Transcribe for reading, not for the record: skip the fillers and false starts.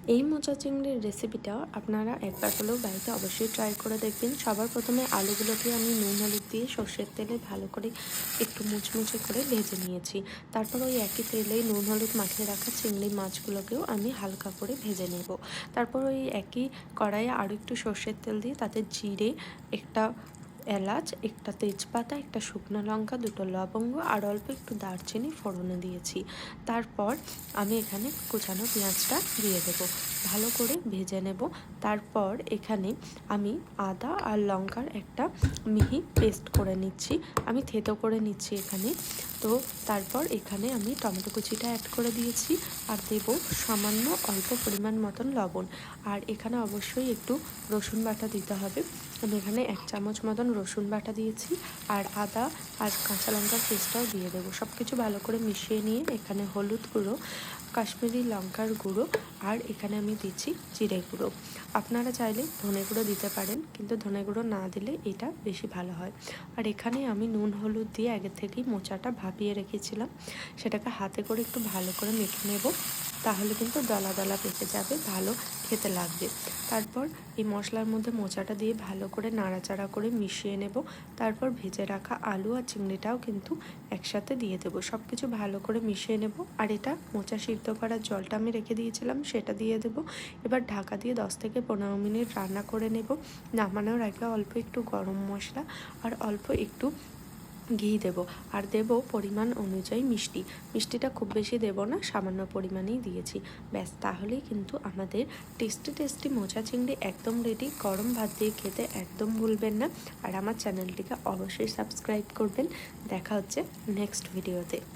এই মোচা চিংড়ির রেসিপিটা আপনারা একবার হলেও বাড়িতে অবশ্যই ট্রাই করে দেখবেন। সবার প্রথমে আলুগুলোকে আমি নুন হলুদ দিয়ে সর্ষের তেলে ভালো করে একটু মুচমুচে করে ভেজে নিয়েছি। তারপর ওই একই তেলেই নুন হলুদ মাখিয়ে রাখা চিংড়ি মাছগুলোকেও আমি হালকা করে ভেজে নেব। তারপর ওই একই কড়াইয়ে আরও একটু সর্ষের তেল দিয়ে তাতে জিরে, একটা এলাচ, একটা তেজপাতা, একটা শুকনো লঙ্কা, দুটো লবঙ্গ আর অল্প একটু দারচিনি ফোড়নে দিয়েছি। তারপর আমি এখানে কুচানো পেঁয়াজটা দিয়ে দেবো, ভালো করে ভেজে নেব। তারপর এখানে আমি আদা আর লঙ্কার একটা মিহি পেস্ট করে নিচ্ছি, আমি থেতো করে নিচ্ছি এখানে। তো তারপর এখানে আমি টমেটো কুচিটা অ্যাড করে দিয়েছি আর দেব সামান্য অল্প পরিমাণ মতন লবণ। আর এখানে অবশ্যই একটু রসুন বাটা দিতে হবে। আমি এখানে 1 চামচ মতন রসুন বাটা দিয়েছি আর আদা আর কাঁচা লঙ্কার পেস্টটাও দিয়ে দেবো। সব কিছু ভালো করে মিশিয়ে নিয়ে এখানে হলুদ গুঁড়ো, কাশ্মীরি লঙ্কার গুঁড়ো আর এখানে আমি দিচ্ছি জিরে গুঁড়ো। আপনারা চাইলে ধনে গুঁড়ো দিতে পারেন, কিন্তু ধনে গুঁড়ো না দিলে এটা বেশি ভালো হয়। আর এখানে আমি নুন হলুদ দিয়ে আগে থেকেই মোচাটা ভাপিয়ে রেখেছিলাম, সেটাকে হাতে করে একটু ভালো করে মেখে নেব, তাহলে কিন্তু দলা দলা পেকে যাবে, ভালো খেতে লাগবে। তারপর এই মশলার মধ্যে মোচাটা দিয়ে ভালো করে নাড়াচাড়া করে মিশিয়ে নেব। তারপর ভেজে রাখা আলু আর চিংড়িটাও কিন্তু একসাথে দিয়ে দেবো, সব কিছু ভালো করে মিশিয়ে নেব। আর এটা মোচা সিদ্ধ করার জলটা আমি রেখে দিয়েছিলাম, সেটা দিয়ে দেব। এবার ঢাকা দিয়ে 10 থেকে 15 মিনিট রান্না করে নেব। নামানোর আগে অল্প একটু গরম মশলা আর অল্প একটু ঘি দেব আর দেব পরিমাণ অনুযায়ী মিষ্টি। মিষ্টিটা খুব বেশি দেব না, সামান্য পরিমাণেই দিয়েছি। ব্যাস, তাহলেই কিন্তু আমাদের টেস্টি মোচা চিংড়ি একদম রেডি। গরম ভাত দিয়ে খেতে একদম ভুলবেন না। আর আমার চ্যানেলটিকে অবশ্যই সাবস্ক্রাইব করবেন। দেখা হচ্ছে নেক্সট ভিডিওতে।